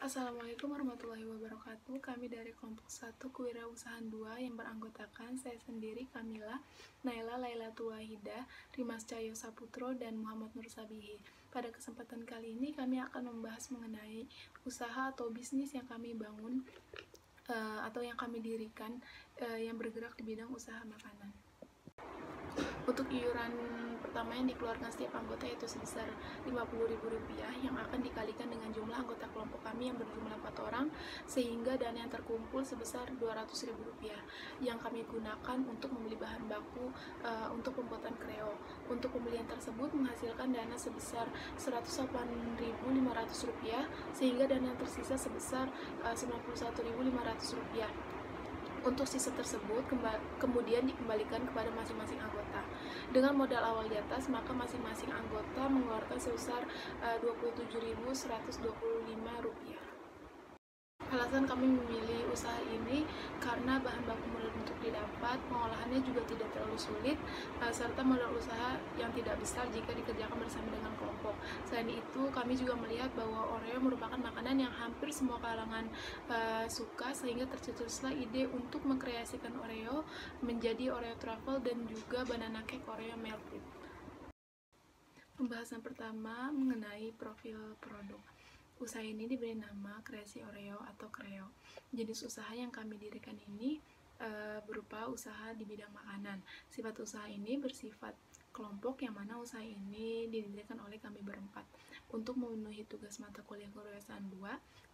Assalamualaikum warahmatullahi wabarakatuh. Kami dari kelompok 1 Kewirausahaan 2 yang beranggotakan saya sendiri, Kamila, Naila Lailatul Wahidah, Rimas Cahyo Saputro, dan Muhammad Nur Sabihi. Pada kesempatan kali ini kami akan membahas mengenai usaha atau bisnis yang kami bangun atau yang kami dirikan yang bergerak di bidang usaha makanan. Untuk iuran pertama yang dikeluarkan setiap anggota yaitu sebesar Rp50.000 yang akan dikalikan dengan jumlah anggota kelompok kami yang berjumlah 4 orang, sehingga dana yang terkumpul sebesar Rp200.000 yang kami gunakan untuk membeli bahan baku untuk pembuatan kreo. Untuk pembelian tersebut menghasilkan dana sebesar Rp108.500 sehingga dana yang tersisa sebesar Rp91.500. Untuk sisa tersebut kemudian dikembalikan kepada masing-masing anggota. Dengan modal awal di atas, maka masing-masing anggota mengeluarkan sebesar Rp27.125. Alasan kami memilih usaha ini karena bahan baku mudah untuk didapat, pengolahannya juga tidak terlalu sulit, serta modal usaha yang tidak besar jika dikerjakan bersama dengan kelompok. Selain itu, kami juga melihat bahwa Oreo merupakan makanan yang hampir semua kalangan suka, sehingga tercetuslah ide untuk mengkreasikan Oreo menjadi Oreo Truffle dan juga banana cake Oreo Melted. Pembahasan pertama mengenai profil produk. Usaha ini diberi nama Kreasi Oreo atau Kreo. Jenis usaha yang kami dirikan ini berupa usaha di bidang makanan. Sifat usaha ini bersifat kelompok, yang mana usaha ini didirikan oleh kami berempat. Untuk memenuhi tugas mata kuliah Kewirausahaan 2,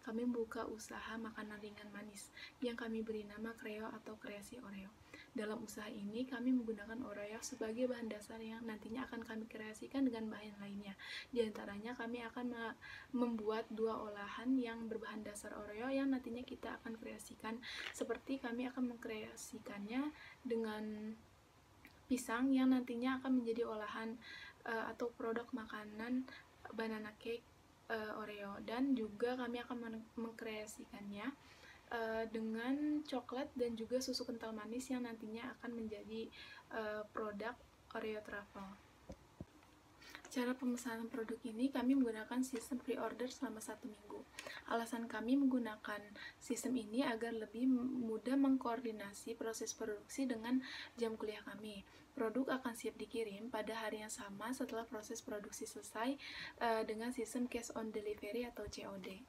kami membuka usaha makanan ringan manis yang kami beri nama Kreo atau Kreasi Oreo. Dalam usaha ini, kami menggunakan Oreo sebagai bahan dasar yang nantinya akan kami kreasikan dengan bahan lainnya. Di antaranya, kami akan membuat 2 olahan yang berbahan dasar Oreo yang nantinya kita akan kreasikan. Seperti kami akan mengkreasikannya dengan pisang yang nantinya akan menjadi olahan atau produk makanan banana cake Oreo, dan juga kami akan mengkreasikannya dengan coklat dan juga susu kental manis yang nantinya akan menjadi produk Oreo Truffle. Cara pemesanan produk ini kami menggunakan sistem pre-order selama 1 minggu. Alasan kami menggunakan sistem ini agar lebih mudah mengkoordinasi proses produksi dengan jam kuliah kami. Produk akan siap dikirim pada hari yang sama setelah proses produksi selesai dengan sistem cash on delivery atau COD.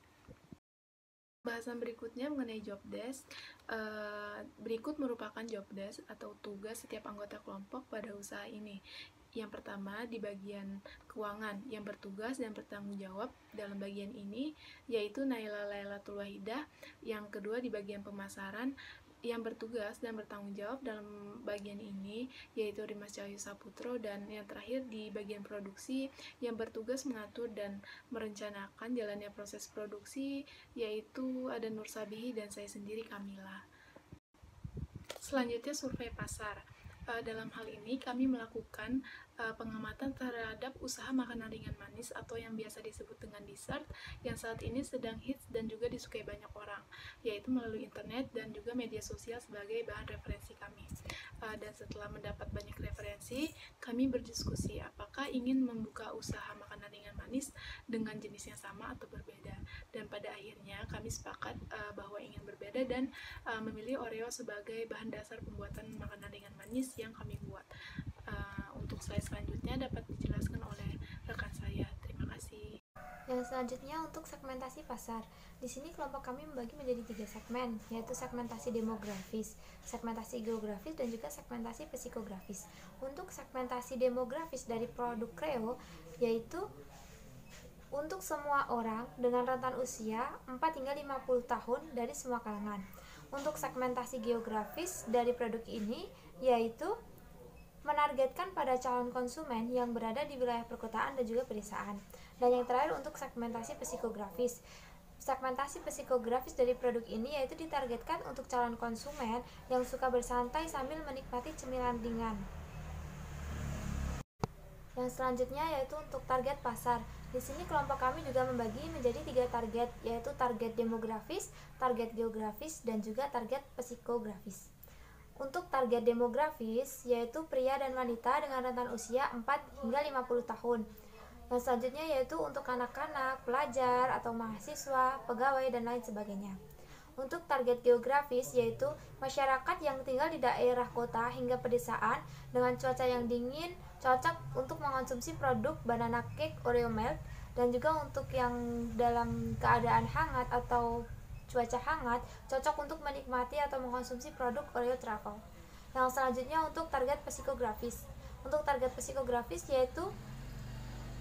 Bahasan berikutnya mengenai job desk. Berikut merupakan job desk atau tugas setiap anggota kelompok pada usaha ini. Yang pertama, di bagian keuangan, yang bertugas dan bertanggung jawab dalam bagian ini yaitu Naila Lailatul Wahidah. Yang kedua, di bagian pemasaran, yang bertugas dan bertanggung jawab dalam bagian ini yaitu Rimas Cahyo Saputro. Dan yang terakhir, di bagian produksi, yang bertugas mengatur dan merencanakan jalannya proses produksi yaitu ada Nur Sabihi dan saya sendiri, Kamila. Selanjutnya, survei pasar. Dalam hal ini kami melakukan pengamatan terhadap usaha makanan ringan manis atau yang biasa disebut dengan dessert yang saat ini sedang hits dan juga disukai banyak orang, yaitu melalui internet dan juga media sosial sebagai bahan referensi kami. Dan setelah mendapat banyak referensi, kami berdiskusi apakah ingin membuka usaha makanan ringan manis dengan jenis yang sama atau berbeda. Dan pada akhirnya kami sepakat bahwa ingin berbeda dan memilih Oreo sebagai bahan dasar pembuatan makanan ringan manis yang kami buat. Untuk slide selanjutnya dapat dijelaskan oleh rekan saya. Terima kasih. Yang selanjutnya untuk segmentasi pasar. Di sini kelompok kami membagi menjadi 3 segmen, yaitu segmentasi demografis, segmentasi geografis, dan juga segmentasi psikografis. Untuk segmentasi demografis dari produk Kreo yaitu untuk semua orang dengan rentan usia 4 hingga 50 tahun dari semua kalangan. Untuk segmentasi geografis dari produk ini yaitu menargetkan pada calon konsumen yang berada di wilayah perkotaan dan juga pedesaan. Dan yang terakhir untuk segmentasi psikografis. Segmentasi psikografis dari produk ini yaitu ditargetkan untuk calon konsumen yang suka bersantai sambil menikmati cemilan ringan. Yang selanjutnya yaitu untuk target pasar. Di sini kelompok kami juga membagi menjadi 3 target, yaitu target demografis, target geografis, dan juga target psikografis. Untuk target demografis yaitu pria dan wanita dengan rentan usia 4 hingga 50 tahun. Yang selanjutnya yaitu untuk anak-anak, pelajar atau mahasiswa, pegawai, dan lain sebagainya. Untuk target geografis yaitu masyarakat yang tinggal di daerah kota hingga pedesaan dengan cuaca yang dingin cocok untuk mengonsumsi produk banana cake Oreo Milk, dan juga untuk yang dalam keadaan hangat atau cuaca hangat cocok untuk menikmati atau mengkonsumsi produk Oreo Truffle. Yang selanjutnya untuk target psikografis. Untuk target psikografis yaitu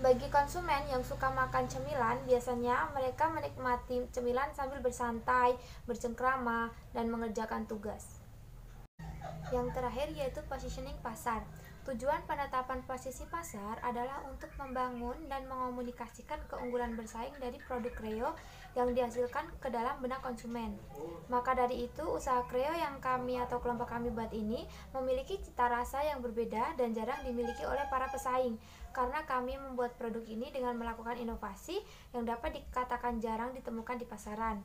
bagi konsumen yang suka makan cemilan, biasanya mereka menikmati cemilan sambil bersantai, bercengkrama, dan mengerjakan tugas. Yang terakhir yaitu positioning pasar. Tujuan penetapan posisi pasar adalah untuk membangun dan mengomunikasikan keunggulan bersaing dari produk Kreo yang dihasilkan ke dalam benak konsumen. Maka dari itu, usaha Kreo yang kami atau kelompok kami buat ini memiliki cita rasa yang berbeda dan jarang dimiliki oleh para pesaing, karena kami membuat produk ini dengan melakukan inovasi yang dapat dikatakan jarang ditemukan di pasaran.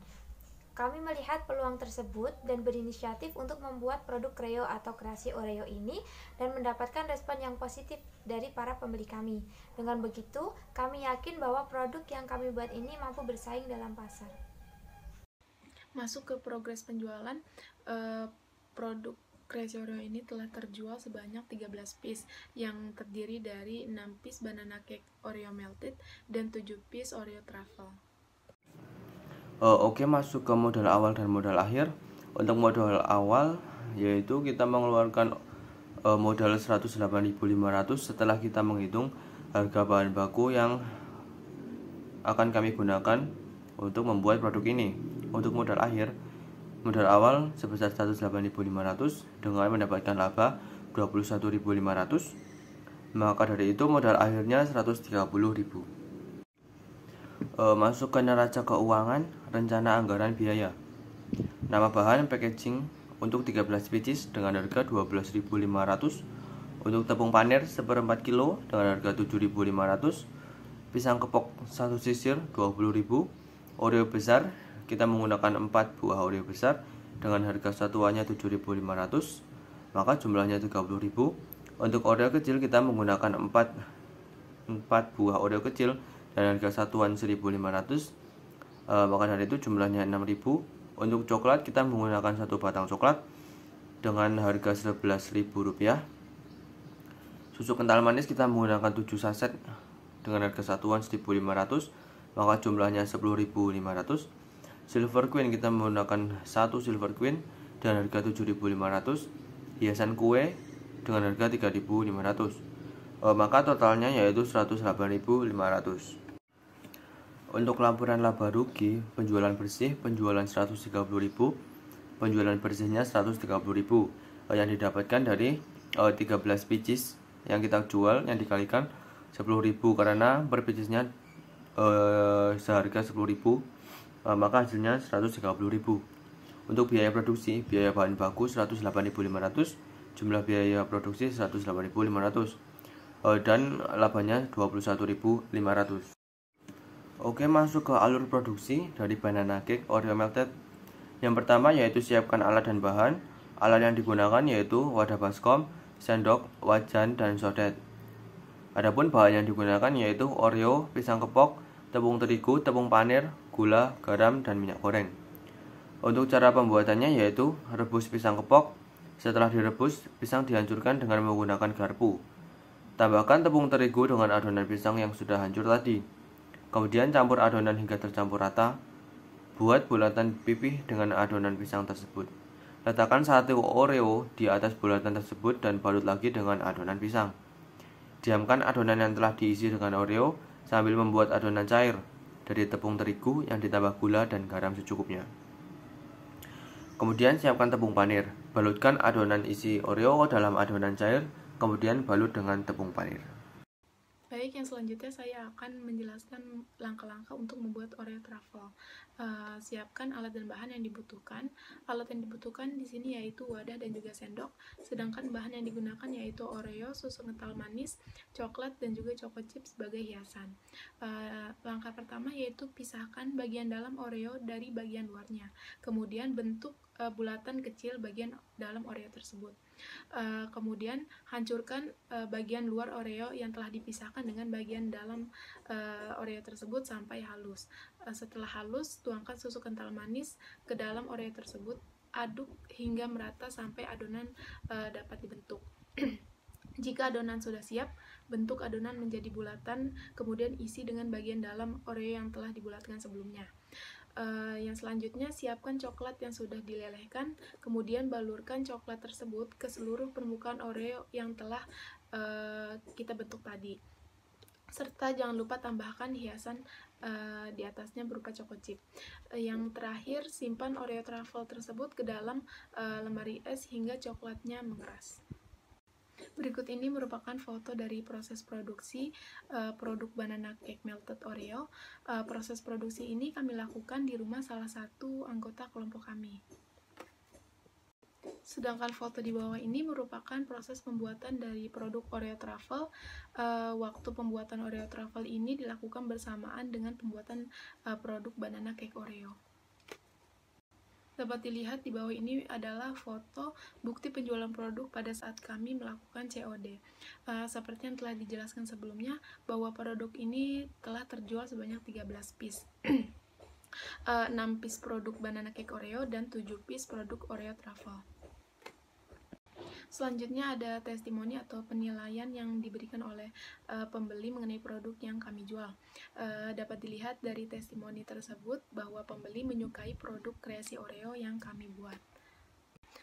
Kami melihat peluang tersebut dan berinisiatif untuk membuat produk Kreo atau kreasi Oreo ini dan mendapatkan respon yang positif dari para pembeli kami. Dengan begitu, kami yakin bahwa produk yang kami buat ini mampu bersaing dalam pasar. Masuk ke progres penjualan, produk kreasi Oreo ini telah terjual sebanyak 13 piece yang terdiri dari 6 piece banana cake Oreo melted dan 7 piece Oreo truffle. Oke, masuk ke modal awal dan modal akhir. Untuk modal awal yaitu kita mengeluarkan modal 108.500 setelah kita menghitung harga bahan baku yang akan kami gunakan untuk membuat produk ini. Untuk modal akhir, modal awal sebesar 108.500 dengan mendapatkan laba 21.500. Maka dari itu modal akhirnya 130.000. Masuk ke neraca keuangan, rencana anggaran biaya. Nama bahan packaging untuk 13 pieces dengan harga 12.500. Untuk tepung panir 1/4 kilo dengan harga 7.500. Pisang kepok 1 sisir 20.000. Oreo besar kita menggunakan 4 buah Oreo besar dengan harga satuannya 7.500, maka jumlahnya 30.000. Untuk Oreo kecil kita menggunakan 4 buah Oreo kecil dan harga satuan 1.500, maka dari itu jumlahnya 6.000. Untuk coklat kita menggunakan 1 batang coklat dengan harga 11.000 rupiah. Susu kental manis kita menggunakan 7 saset dengan harga satuan 1.500, maka jumlahnya 10.500. Silver Queen kita menggunakan 1 Silver Queen dengan harga 7.500. Hiasan kue dengan harga 3.500, maka totalnya yaitu 108.500. Untuk laporan laba rugi, penjualan bersih, penjualan 130.000, penjualan bersihnya 130.000, yang didapatkan dari 13 pieces yang kita jual, yang dikalikan 10.000 karena per piecesnya seharga 10.000, maka hasilnya 130.000. Untuk biaya produksi, biaya bahan baku 108.500, jumlah biaya produksi 108.500, dan labanya 21.500. Oke, masuk ke alur produksi dari banana cake Oreo melted. Yang pertama yaitu siapkan alat dan bahan. Alat yang digunakan yaitu wadah baskom, sendok, wajan, dan sodet. Adapun bahan yang digunakan yaitu Oreo, pisang kepok, tepung terigu, tepung panir, gula, garam, dan minyak goreng. Untuk cara pembuatannya yaitu rebus pisang kepok. Setelah direbus, pisang dihancurkan dengan menggunakan garpu. Tambahkan tepung terigu dengan adonan pisang yang sudah hancur tadi. Kemudian campur adonan hingga tercampur rata. Buat bulatan pipih dengan adonan pisang tersebut. Letakkan 1 Oreo di atas bulatan tersebut dan balut lagi dengan adonan pisang. Diamkan adonan yang telah diisi dengan Oreo sambil membuat adonan cair dari tepung terigu yang ditambah gula dan garam secukupnya. Kemudian siapkan tepung panir. Balutkan adonan isi Oreo dalam adonan cair, kemudian balut dengan tepung panir. Baik, yang selanjutnya saya akan menjelaskan langkah-langkah untuk membuat Oreo truffle. Siapkan alat dan bahan yang dibutuhkan. Alat yang dibutuhkan di sini yaitu wadah dan juga sendok. Sedangkan bahan yang digunakan yaitu Oreo, susu kental manis, coklat, dan juga choco chip sebagai hiasan. Langkah pertama yaitu pisahkan bagian dalam Oreo dari bagian luarnya. Kemudian bentuk bulatan kecil bagian dalam Oreo tersebut. Kemudian hancurkan bagian luar Oreo yang telah dipisahkan dengan bagian dalam Oreo tersebut sampai halus. Setelah halus, tuangkan susu kental manis ke dalam Oreo tersebut. Aduk hingga merata sampai adonan dapat dibentuk. Jika adonan sudah siap, bentuk adonan menjadi bulatan, kemudian isi dengan bagian dalam Oreo yang telah dibulatkan sebelumnya. Yang selanjutnya, siapkan coklat yang sudah dilelehkan, kemudian balurkan coklat tersebut ke seluruh permukaan Oreo yang telah kita bentuk tadi. Serta jangan lupa tambahkan hiasan di atasnya berupa choco chip. Yang terakhir, simpan Oreo truffle tersebut ke dalam lemari es hingga coklatnya mengeras. Berikut ini merupakan foto dari proses produksi produk banana cake melted Oreo. Proses produksi ini kami lakukan di rumah salah satu anggota kelompok kami. Sedangkan foto di bawah ini merupakan proses pembuatan dari produk Oreo truffle. Waktu pembuatan Oreo truffle ini dilakukan bersamaan dengan pembuatan produk banana cake Oreo. Dapat dilihat di bawah ini adalah foto bukti penjualan produk pada saat kami melakukan COD. Seperti yang telah dijelaskan sebelumnya, bahwa produk ini telah terjual sebanyak 13 piece. 6 piece produk banana cake Oreo dan 7 piece produk Oreo truffle. Selanjutnya ada testimoni atau penilaian yang diberikan oleh pembeli mengenai produk yang kami jual. Dapat dilihat dari testimoni tersebut bahwa pembeli menyukai produk kreasi Oreo yang kami buat.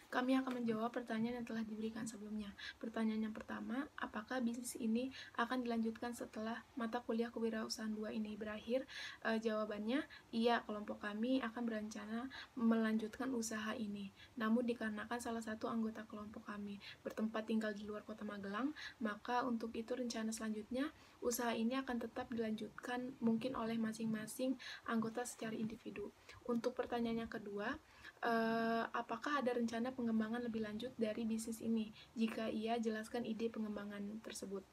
Kami akan menjawab pertanyaan yang telah diberikan sebelumnya. Pertanyaan yang pertama, apakah bisnis ini akan dilanjutkan setelah mata kuliah kewirausahaan 2 ini berakhir? Jawabannya, iya, kelompok kami akan berencana melanjutkan usaha ini. Namun dikarenakan salah satu anggota kelompok kami bertempat tinggal di luar kota Magelang, maka untuk itu rencana selanjutnya, usaha ini akan tetap dilanjutkan mungkin oleh masing-masing anggota secara individu. Untuk pertanyaan yang kedua, apakah ada rencana pengembangan lebih lanjut dari bisnis ini? Jika iya, jelaskan ide pengembangan tersebut.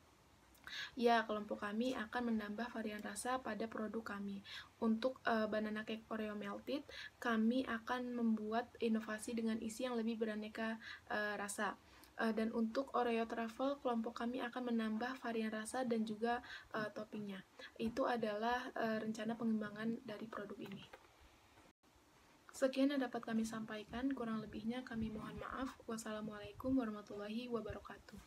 Ya, kelompok kami akan menambah varian rasa pada produk kami. Untuk banana cake Oreo melted, kami akan membuat inovasi dengan isi yang lebih beraneka rasa. Dan untuk Oreo truffle, kelompok kami akan menambah varian rasa dan juga toppingnya. Itu adalah rencana pengembangan dari produk ini. Sekian yang dapat kami sampaikan, kurang lebihnya kami mohon maaf. Wassalamualaikum warahmatullahi wabarakatuh.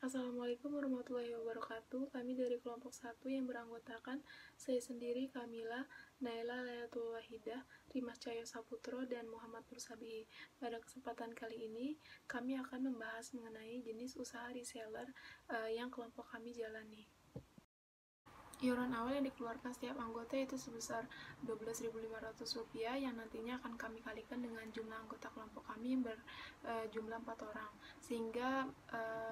Assalamualaikum warahmatullahi wabarakatuh. Kami dari kelompok 1 yang beranggotakan saya sendiri, Kamila, Naila Layatul Wahidah, Rimas Cahyo Saputro, dan Muhammad Nursabihi. Pada kesempatan kali ini, kami akan membahas mengenai jenis usaha reseller yang kelompok kami jalani. Iuran awal yang dikeluarkan setiap anggota yaitu sebesar Rp12.500 yang nantinya akan kami kalikan dengan jumlah anggota kelompok kami yang berjumlah 4 orang sehingga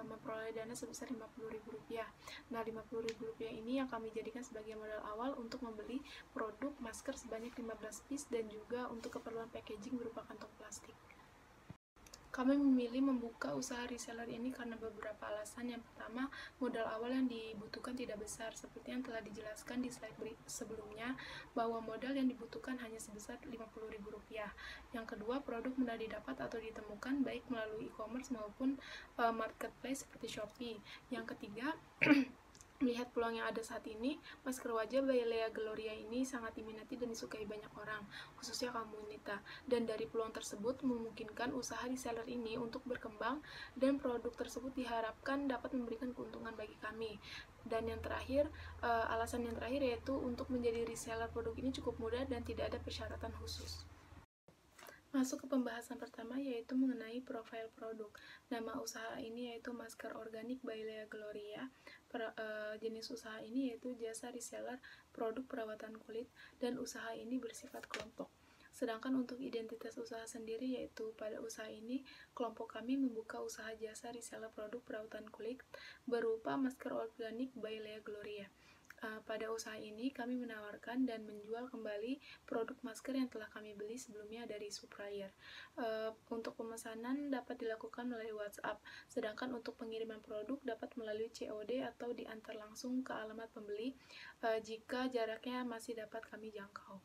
memperoleh dana sebesar Rp50.000. Nah, Rp50.000 ini yang kami jadikan sebagai modal awal untuk membeli produk masker sebanyak 15 piece dan juga untuk keperluan packaging berupa kantong plastik. Kami memilih membuka usaha reseller ini karena beberapa alasan. Yang pertama, modal awal yang dibutuhkan tidak besar, seperti yang telah dijelaskan di slide sebelumnya, bahwa modal yang dibutuhkan hanya sebesar Rp50.000. Yang kedua, produk mudah didapat atau ditemukan baik melalui e-commerce maupun marketplace seperti Shopee. Yang ketiga, melihat peluang yang ada saat ini, masker wajah by Lea Gloria ini sangat diminati dan disukai banyak orang, khususnya kaum wanita. Dan dari peluang tersebut memungkinkan usaha reseller ini untuk berkembang dan produk tersebut diharapkan dapat memberikan keuntungan bagi kami. Dan yang terakhir, alasan yang terakhir yaitu untuk menjadi reseller produk ini cukup mudah dan tidak ada persyaratan khusus. Masuk ke pembahasan pertama yaitu mengenai profil produk. Nama usaha ini yaitu Masker Organik by Lea Gloria. Jenis usaha ini yaitu jasa reseller produk perawatan kulit dan usaha ini bersifat kelompok. Sedangkan untuk identitas usaha sendiri yaitu pada usaha ini kelompok kami membuka usaha jasa reseller produk perawatan kulit berupa Masker Organik by Lea Gloria. Pada usaha ini kami menawarkan dan menjual kembali produk masker yang telah kami beli sebelumnya dari supplier. Untuk pemesanan dapat dilakukan melalui WhatsApp, sedangkan untuk pengiriman produk dapat melalui COD atau diantar langsung ke alamat pembeli jika jaraknya masih dapat kami jangkau.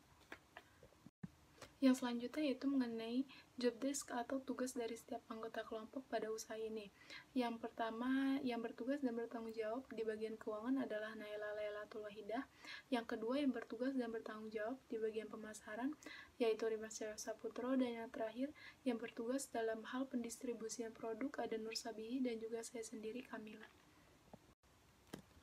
Yang selanjutnya yaitu mengenai job desk atau tugas dari setiap anggota kelompok pada usaha ini. Yang pertama, yang bertugas dan bertanggung jawab di bagian keuangan adalah Naila Lailatul Wahidah. Yang kedua, yang bertugas dan bertanggung jawab di bagian pemasaran yaitu Rimas Jaya Saputro, dan yang terakhir yang bertugas dalam hal pendistribusian produk ada Nur Sabihi dan juga saya sendiri, Kamila.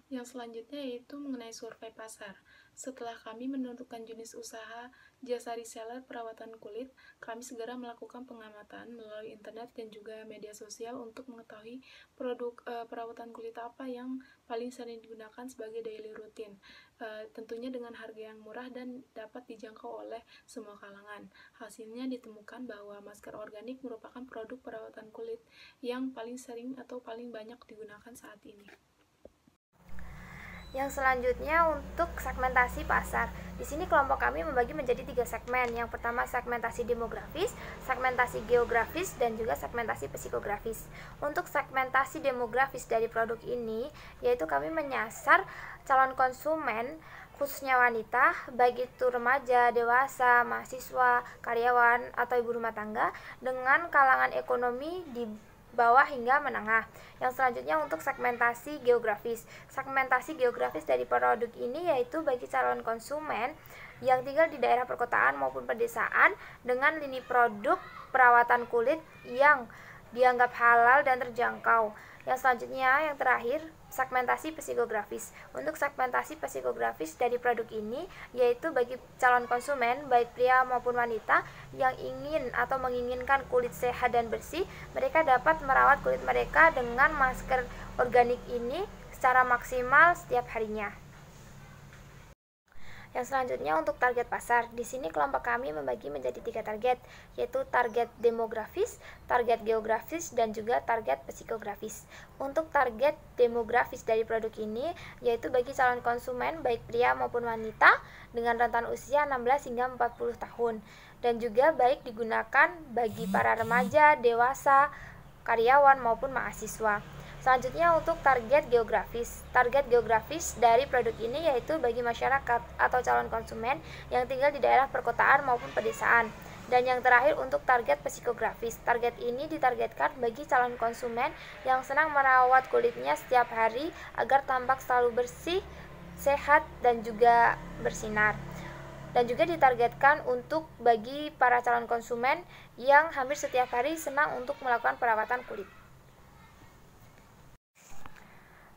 Yang selanjutnya yaitu mengenai survei pasar. Setelah kami menentukan jenis usaha jasa reseller perawatan kulit, kami segera melakukan pengamatan melalui internet dan juga media sosial untuk mengetahui produk perawatan kulit apa yang paling sering digunakan sebagai daily routine. Tentunya dengan harga yang murah dan dapat dijangkau oleh semua kalangan. Hasilnya ditemukan bahwa masker organik merupakan produk perawatan kulit yang paling sering atau paling banyak digunakan saat ini. Yang selanjutnya untuk segmentasi pasar. Di sini kelompok kami membagi menjadi 3 segmen. Yang pertama segmentasi demografis, segmentasi geografis, dan juga segmentasi psikografis. Untuk segmentasi demografis dari produk ini, yaitu kami menyasar calon konsumen khususnya wanita, baik itu remaja, dewasa, mahasiswa, karyawan, atau ibu rumah tangga dengan kalangan ekonomi di bawah hingga menengah. Yang selanjutnya untuk segmentasi geografis. Segmentasi geografis dari produk ini yaitu bagi calon konsumen yang tinggal di daerah perkotaan maupun pedesaan dengan lini produk perawatan kulit yang dianggap halal dan terjangkau. Yang selanjutnya, yang terakhir, segmentasi psikografis. Untuk segmentasi psikografis dari produk ini yaitu bagi calon konsumen baik pria maupun wanita yang ingin atau menginginkan kulit sehat dan bersih, mereka dapat merawat kulit mereka dengan masker organik ini secara maksimal setiap harinya. Yang selanjutnya untuk target pasar. Di sini kelompok kami membagi menjadi 3 target, yaitu target demografis, target geografis, dan juga target psikografis. Untuk target demografis dari produk ini yaitu bagi calon konsumen baik pria maupun wanita dengan rentan usia 16 hingga 40 tahun, dan juga baik digunakan bagi para remaja, dewasa, karyawan maupun mahasiswa. Selanjutnya untuk target geografis. Target geografis dari produk ini yaitu bagi masyarakat atau calon konsumen yang tinggal di daerah perkotaan maupun pedesaan. Dan yang terakhir untuk target psikografis. Target ini ditargetkan bagi calon konsumen yang senang merawat kulitnya setiap hari agar tampak selalu bersih, sehat, dan juga bersinar. Dan juga ditargetkan untuk bagi para calon konsumen yang hampir setiap hari senang untuk melakukan perawatan kulit.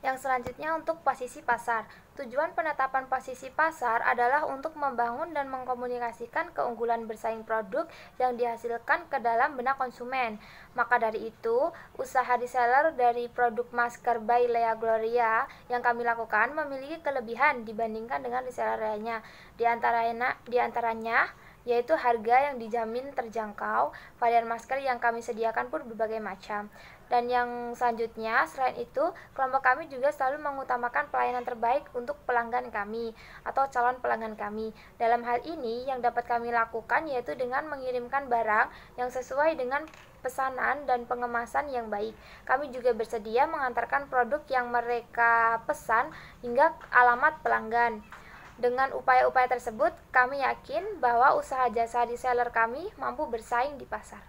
Yang selanjutnya untuk posisi pasar. Tujuan penetapan posisi pasar adalah untuk membangun dan mengkomunikasikan keunggulan bersaing produk yang dihasilkan ke dalam benak konsumen. Maka dari itu, usaha reseller dari produk masker by Lea Gloria yang kami lakukan memiliki kelebihan dibandingkan dengan reseller lainnya. Di antaranya yaitu harga yang dijamin terjangkau, varian masker yang kami sediakan pun berbagai macam. Dan yang selanjutnya, selain itu, kelompok kami juga selalu mengutamakan pelayanan terbaik untuk pelanggan kami atau calon pelanggan kami. Dalam hal ini, yang dapat kami lakukan yaitu dengan mengirimkan barang yang sesuai dengan pesanan dan pengemasan yang baik. Kami juga bersedia mengantarkan produk yang mereka pesan hingga alamat pelanggan. Dengan upaya-upaya tersebut, kami yakin bahwa usaha jasa reseller kami mampu bersaing di pasar.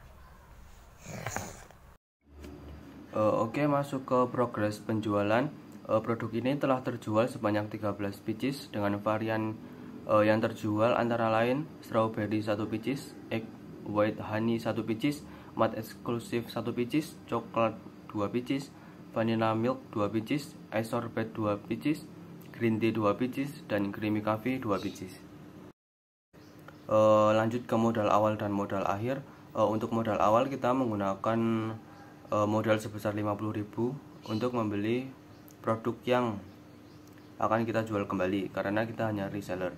Oke, masuk ke progres penjualan. Produk ini telah terjual sebanyak 13 pieces dengan varian yang terjual antara lain strawberry 1 pieces, egg white honey 1 pieces, matte exclusive 1 pieces, coklat 2 pieces, vanilla milk 2 pieces, ice sorbet 2 pieces, green tea 2 pieces, dan creamy coffee 2 pieces. Lanjut ke modal awal dan modal akhir. Untuk modal awal kita menggunakan modal sebesar 50.000 untuk membeli produk yang akan kita jual kembali karena kita hanya reseller.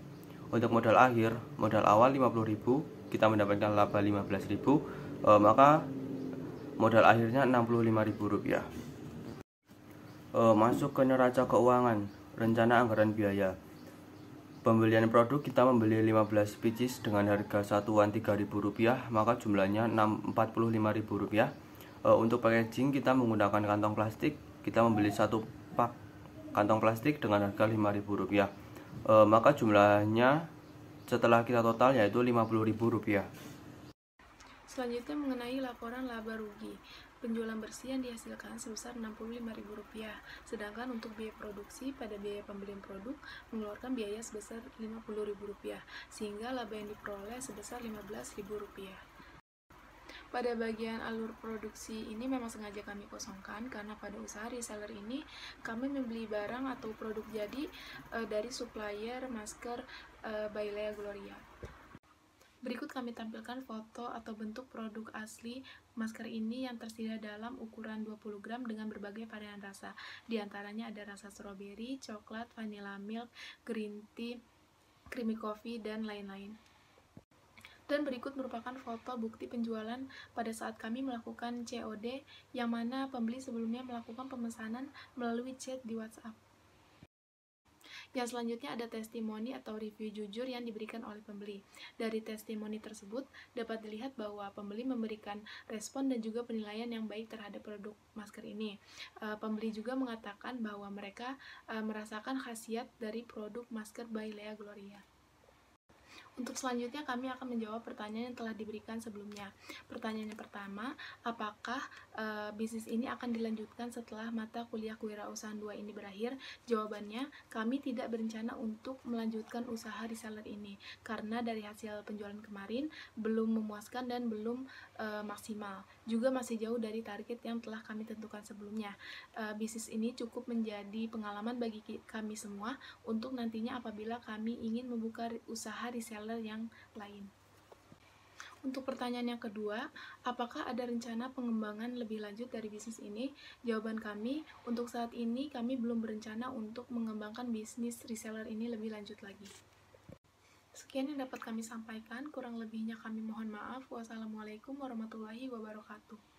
Untuk modal akhir, modal awal 50.000, kita mendapatkan laba 15.000, maka modal akhirnya Rp65.000. Masuk ke neraca keuangan, rencana anggaran biaya. Pembelian produk kita membeli 15 pieces dengan harga satuan Rp3.000, maka jumlahnya Rp45.000. Untuk packaging kita menggunakan kantong plastik. Kita membeli 1 pak kantong plastik dengan harga Rp5.000, maka jumlahnya setelah kita total yaitu Rp50.000. Selanjutnya mengenai laporan laba rugi. Penjualan bersih yang dihasilkan sebesar Rp65.000, sedangkan untuk biaya produksi pada biaya pembelian produk mengeluarkan biaya sebesar Rp50.000, sehingga laba yang diperoleh sebesar Rp15.000. Pada bagian alur produksi ini memang sengaja kami kosongkan karena pada usaha reseller ini kami membeli barang atau produk jadi dari supplier masker by Lea Gloria. Berikut kami tampilkan foto atau bentuk produk asli masker ini yang tersedia dalam ukuran 20 gram dengan berbagai varian rasa. Di antaranya ada rasa strawberry, coklat, vanilla milk, green tea, creamy coffee, dan lain-lain. Dan berikut merupakan foto bukti penjualan pada saat kami melakukan COD, yang mana pembeli sebelumnya melakukan pemesanan melalui chat di WhatsApp. Yang selanjutnya ada testimoni atau review jujur yang diberikan oleh pembeli. Dari testimoni tersebut dapat dilihat bahwa pembeli memberikan respon dan juga penilaian yang baik terhadap produk masker ini. Pembeli juga mengatakan bahwa mereka merasakan khasiat dari produk masker by Lea Gloria. Untuk selanjutnya kami akan menjawab pertanyaan yang telah diberikan sebelumnya. Pertanyaan yang pertama, apakah bisnis ini akan dilanjutkan setelah mata kuliah kewirausahaan 2 ini berakhir? Jawabannya, kami tidak berencana untuk melanjutkan usaha reseller ini karena dari hasil penjualan kemarin belum memuaskan dan belum maksimal. Juga masih jauh dari target yang telah kami tentukan sebelumnya. Bisnis ini cukup menjadi pengalaman bagi kami semua untuk nantinya apabila kami ingin membuka usaha reseller yang lain. Untuk pertanyaan yang kedua, apakah ada rencana pengembangan lebih lanjut dari bisnis ini? Jawaban kami, untuk saat ini kami belum berencana untuk mengembangkan bisnis reseller ini lebih lanjut lagi. Sekian yang dapat kami sampaikan, kurang lebihnya kami mohon maaf. Wassalamualaikum warahmatullahi wabarakatuh.